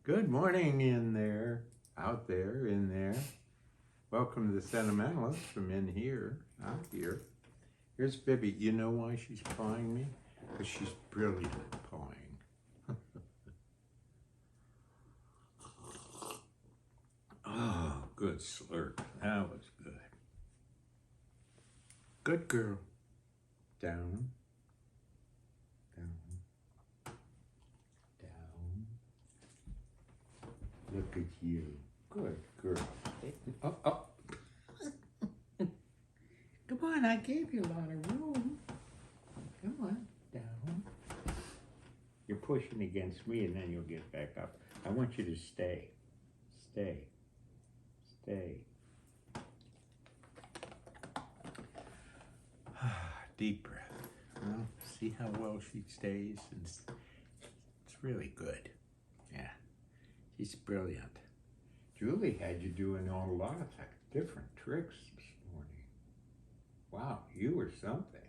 Good morning in there, out there, in there. Welcome to the Sentimentalist from in here, out here. Here's Bibby. You know why she's pawing me? Because she's brilliant at pawing. Oh, good slurp. That was good. Good girl. Down. Down. Down. Look at you. Good girl. Oh, oh. Come on, I gave you a lot of room. Come on, down. You're pushing against me and then you'll get back up. I want you to stay. Stay. Stay. Deep breath. Well, see how well she stays? It's really good. Yeah, she's brilliant. Julie had you doing a lot of different tricks this morning. Wow, you were something.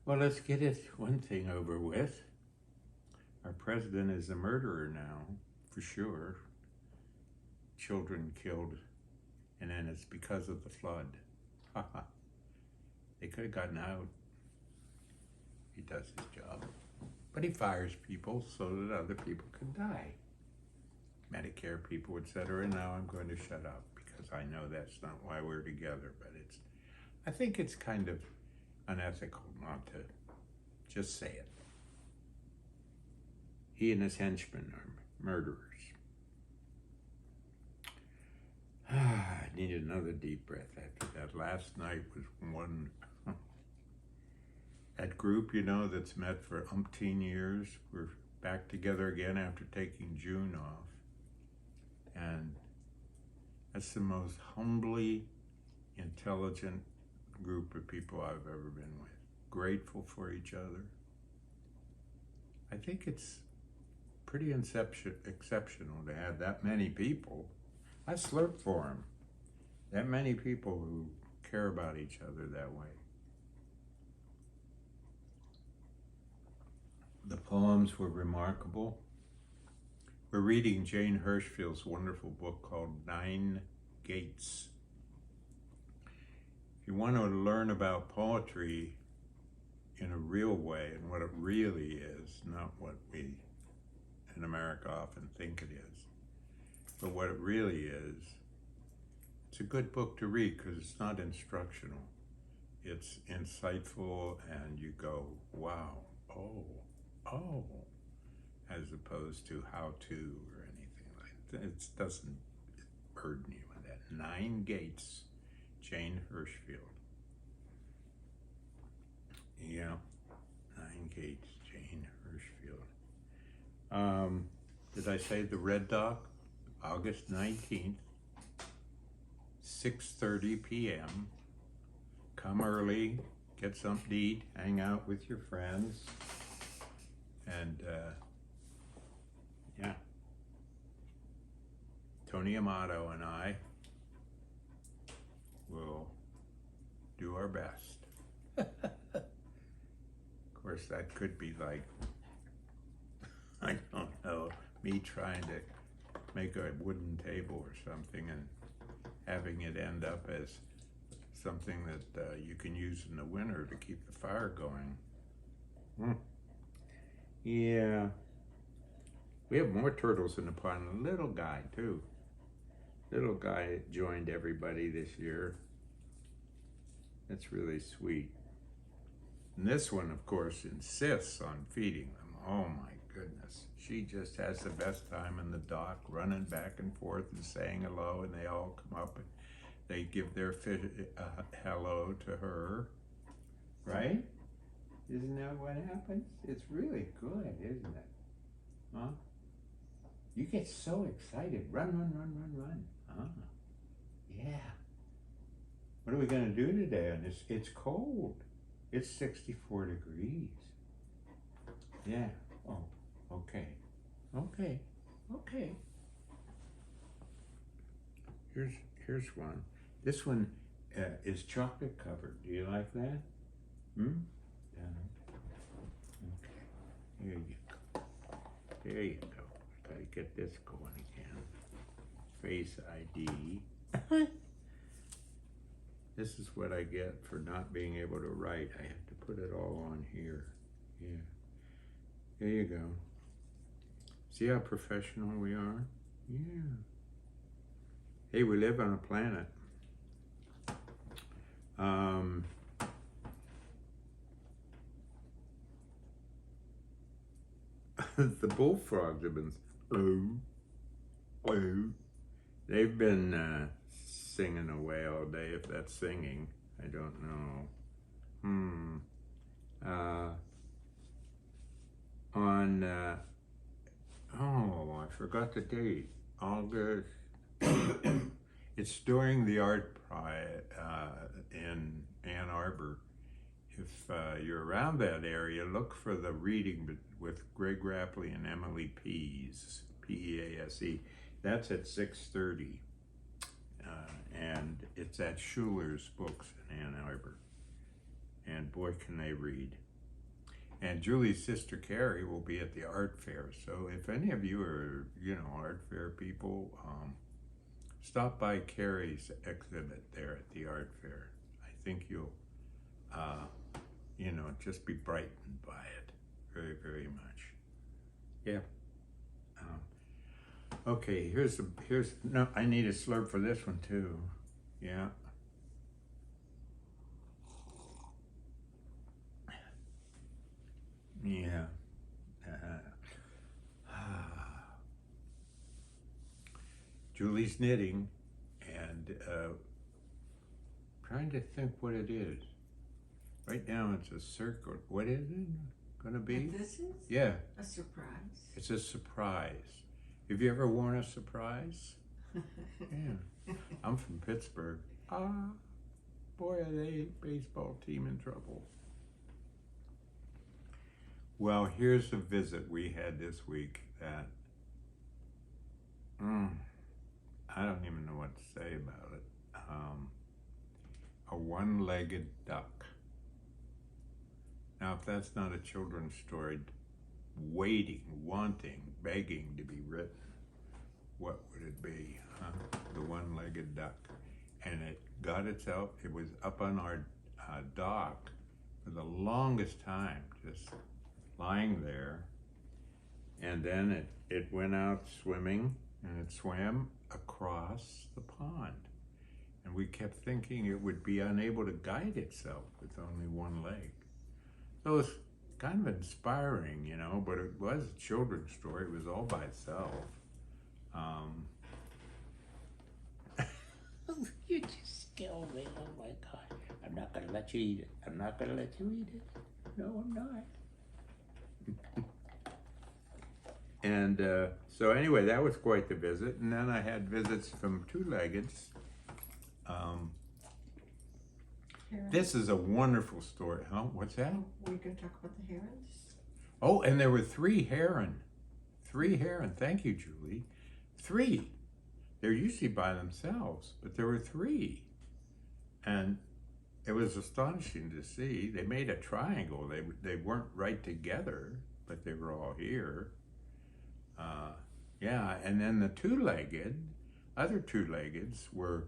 Well, let's get it one thing over with. Our president is a murderer now, for sure. Children killed, and then it's because of the flood. Haha. They could have gotten out. He does his job. But he fires people so that other people can die. Medicare people, etc. Now I'm going to shut up because I know that's not why we're together, but I think it's kind of unethical not to just say it. He and his henchmen are murderers. I needed another deep breath after that. Last night was one. That group, you know, that's met for umpteen years, we're back together again after taking June off. And that's the most humbly intelligent group of people I've ever been with. Grateful for each other. I think it's pretty exceptional to have that many people. I slurp for them. That many people who care about each other that way. The poems were remarkable. We're reading Jane Hirschfield's wonderful book called 9 Gates. If you want to learn about poetry in a real way and what it really is, not what we in America often think it is, but what it really is, it's a good book to read because it's not instructional. It's insightful and you go, wow, oh, as opposed to how to or anything like that. It doesn't burden you with that. 9 Gates, Jane Hirschfield. Yeah, 9 Gates, Jane Hirschfield. Did I say the Red Dock? August 19th, 6:30 p.m. Come early, get something to eat, hang out with your friends, and yeah. Tony Amato and I will do our best. Of course, that could be like, I don't know, me trying to make a wooden table or something and having it end up as something that you can use in the winter to keep the fire going. Yeah. We have more turtles in the pond. A little guy, too. Little guy joined everybody this year. That's really sweet. And this one, of course, insists on feeding them. Oh, my goodness. She just has the best time in the dock, running back and forth and saying hello, and they all come up and they give their hello to her. Right? Isn't that what happens? It's really good, isn't it? Huh? You get so excited. Run. Ah, yeah. What are we going to do today? And it's cold. It's 64 degrees. Yeah. Oh, okay. Here's one. This one is chocolate covered. Do you like that? Yeah. Okay. Here you go. There you go. Gotta get this going again. Face ID. This is what I get for not being able to write. I have to put it all on here. Yeah. There you go. See how professional we are? Yeah. Hey, we live on a planet. The bullfrogs have been, they've been singing away all day, if that's singing. I don't know. I forgot the date. August. It's during the art pride in Ann Arbor. If you're around that area, look for the reading with Greg Rapley and Emily Pease, P-E-A-S-E. That's at 6:30, and it's at Schuler's Books in Ann Arbor. And boy, can they read. And Julie's sister Carrie will be at the art fair. So if any of you are, art fair people, stop by Carrie's exhibit there at the art fair. I think you'll, just be brightened by it very, very much. Yeah. Okay, no, I need a slurp for this one too. Yeah. Yeah. Julie's knitting and trying to think what it is. Right now it's a circle. What is it gonna be? What this is? Yeah. A surprise. It's a surprise. Have you ever worn a surprise? Yeah. I'm from Pittsburgh. Boy, are they baseball team in trouble. Well, here's a visit we had this week that I don't even know what to say about it. A one-legged duck. Now, if that's not a children's story, waiting, wanting, begging to be written, what would it be? The one-legged duck. And it got itself, it was up on our dock for the longest time, just lying there. And then it went out swimming, and it swam across the pond. And we kept thinking it would be unable to guide itself with only one leg. So it was kind of inspiring, but it was a children's story. It was all by itself. You just killed me. Oh my God. I'm not going to let you eat it. I'm not going to let you eat it. No, I'm not. And so anyway, that was quite the visit. And then I had visits from two-leggeds. This is a wonderful story. Huh? What's that? We're going to talk about the herons. Oh, and there were three heron. Thank you, Julie. 3. They're usually by themselves, but there were 3. And it was astonishing to see. They made a triangle. They weren't right together, but they were all here. Yeah, and then the other two-leggeds were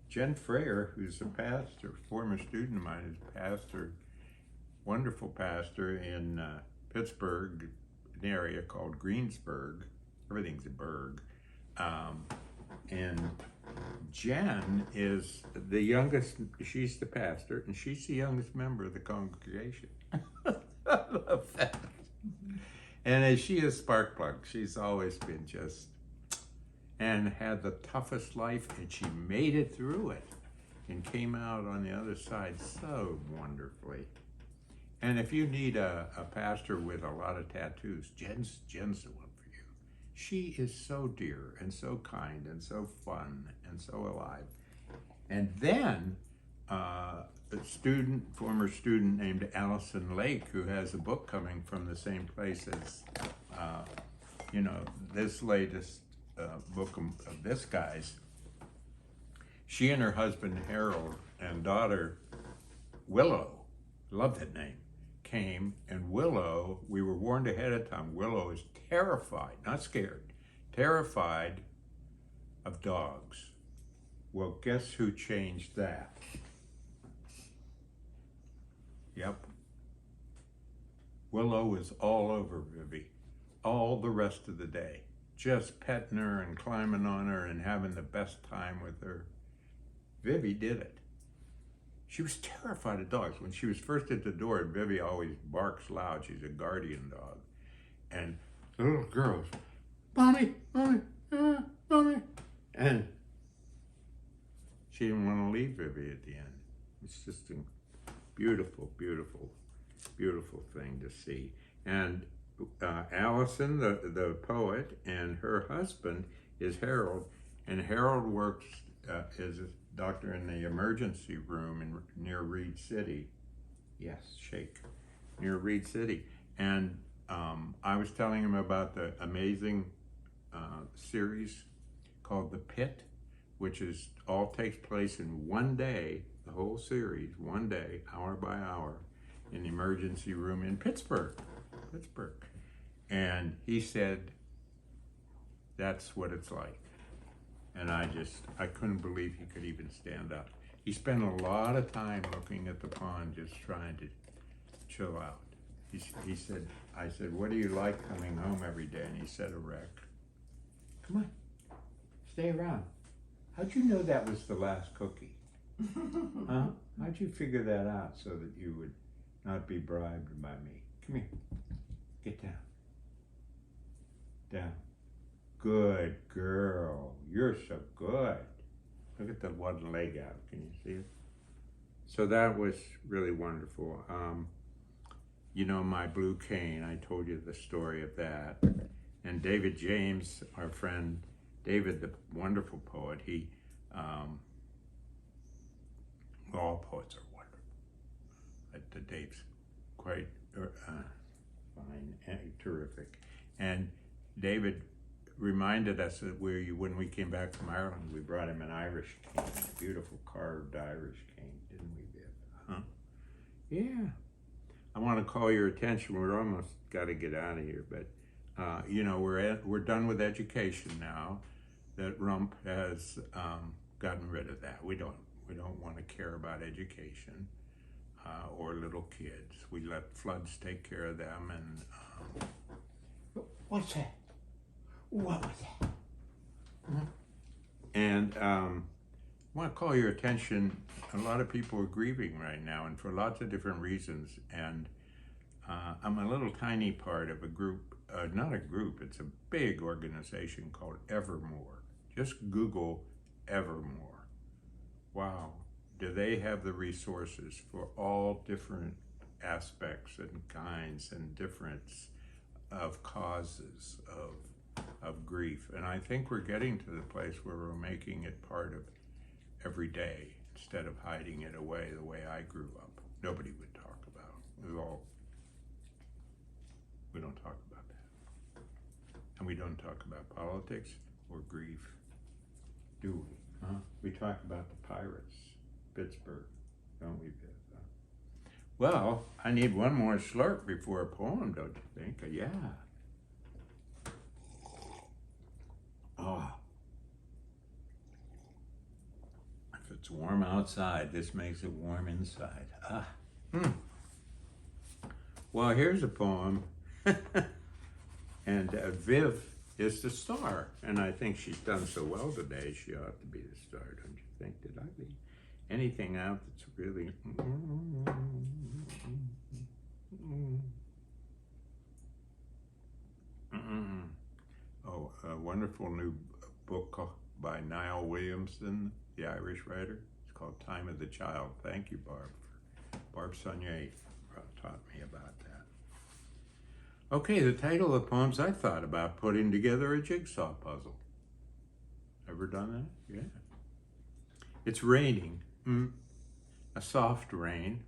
Jen Freyer, who's a pastor, former student of mine, is a pastor, wonderful pastor in Pittsburgh, an area called Greensburg. Everything's a burg. And Jen is the youngest, she's the pastor, and she's the youngest member of the congregation. I love that. And as she is spark plug, she's always been and had the toughest life, and she made it through it and came out on the other side so wonderfully. And if you need a pastor with a lot of tattoos, Jen's the one for you. She is so dear and so kind and so fun and so alive. And then a former student named Allison Lake, who has a book coming from the same place as, this latest book of this guy's. She and her husband Harold and daughter Willow, love that name, came, and Willow, we were warned ahead of time, Willow is terrified, not scared, terrified of dogs. Well, guess who changed that? Yep. Willow was all over Vivi all the rest of the day, just petting her and climbing on her and having the best time with her. Vivi did it. She was terrified of dogs. When she was first at the door, Vivi always barks loud. She's a guardian dog. And the little girls, Mommy, Mommy, Mommy. And she didn't want to leave Vivi at the end. It's just a beautiful, beautiful, beautiful thing to see. And Allison, the poet, and her husband is Harold. And Harold works as a doctor in the emergency room near Reed City. Yes, shake. Near Reed City. And I was telling him about the amazing series called The Pit, which is all takes place in one day, the whole series, one day, hour by hour, in the emergency room in Pittsburgh. And he said, that's what it's like. And I couldn't believe he could even stand up. He spent a lot of time looking at the pond, just trying to chill out. He said, I said, what do you like coming home every day? And he said, a wreck. Come on, stay around. How'd you know that was the last cookie? Huh? How'd you figure that out so that you would not be bribed by me? Come here, get down. Down. Good girl. You're so good. Look at the one leg out. Can you see it? So that was really wonderful. You know, my blue cane, I told you the story of that. And David James, our friend, David, the wonderful poet, all poets are wonderful. But Dave's quite fine and terrific. And David reminded us that when we came back from Ireland, we brought him an Irish cane, a beautiful carved Irish cane, didn't we, Viv? Huh? Yeah. I want to call your attention. We're almost got to get out of here, but you know, we're done with education now. That Rump has gotten rid of that. We don't want to care about education or little kids. We let floods take care of them. And what's that? What was that? Mm-hmm. And I want to call your attention. A lot of people are grieving right now, and for lots of different reasons. And I'm a little tiny part of a group, not a group, it's a big organization called Evermore. Just Google Evermore. Wow, do they have the resources for all different aspects and kinds and difference of causes of grief. And I think we're getting to the place where we're making it part of every day instead of hiding it away the way I grew up. Nobody would talk about it. We don't talk about that. And we don't talk about politics or grief, do we? Huh? We talk about the Pirates, Pittsburgh, don't we, Viv? Well, I need one more slurp before a poem, don't you think? Yeah. Oh. If it's warm outside, this makes it warm inside. Ah. Well, here's a poem. And Viv is the star. And I think she's done so well today, she ought to be the star, don't you think? Did I leave anything out that's really... Oh, a wonderful new book by Niall Williamson, the Irish writer. It's called Time of the Child. Thank you, Barb. Barb Saunier taught me about that. Okay, the title of the poems I thought about putting together a jigsaw puzzle. Ever done that? Yeah. It's raining. A soft rain.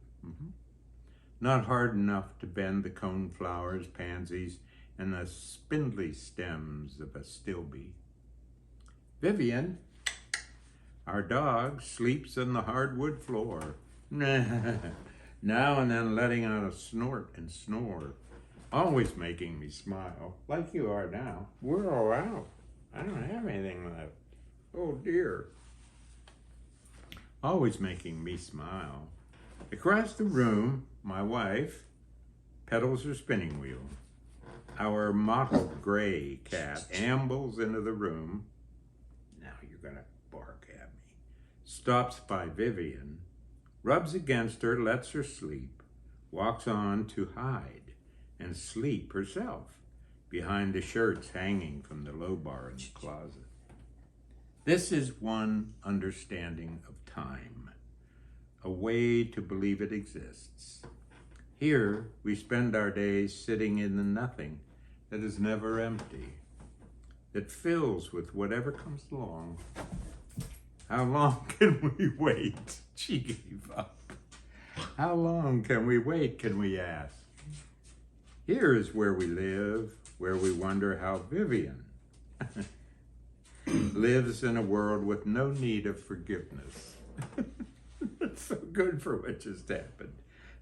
Not hard enough to bend the coneflowers, pansies, and the spindly stems of a stilby. Vivian, our dog, sleeps on the hardwood floor. now and then letting out a snort and snore, always making me smile, like you are now. We're all out. I don't have anything left. Oh dear. Always making me smile. Across the room, my wife pedals her spinning wheel. Our mottled gray cat ambles into the room. Now you're gonna bark at me. Stops by Vivian, rubs against her, lets her sleep, walks on to hide and sleep herself behind the shirts hanging from the low bar in the closet. This is one understanding of time, a way to believe it exists. Here we spend our days sitting in the nothing that is never empty, that fills with whatever comes along. How long can we wait? She gave up. How long can we wait, can we ask? Here is where we live, where we wonder how Vivian lives in a world with no need of forgiveness. That's so good for what just happened.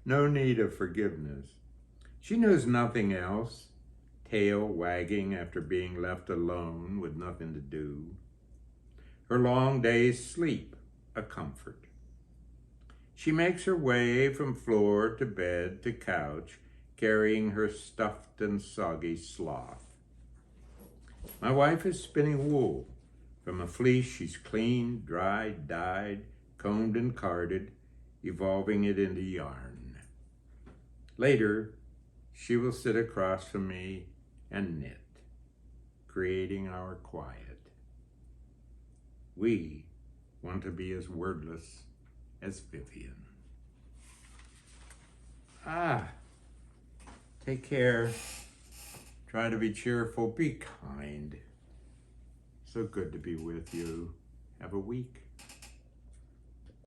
No need of forgiveness. She knows nothing else, tail wagging after being left alone with nothing to do. Her long day's sleep, a comfort. She makes her way from floor to bed to couch, carrying her stuffed and soggy sloth. My wife is spinning wool from a fleece she's cleaned, dried, dyed, combed and carded, evolving it into yarn. Later, she will sit across from me and knit, creating our quiet. We want to be as wordless as Vivian. Take care. Try to be cheerful. Be kind. So good to be with you. Have a week.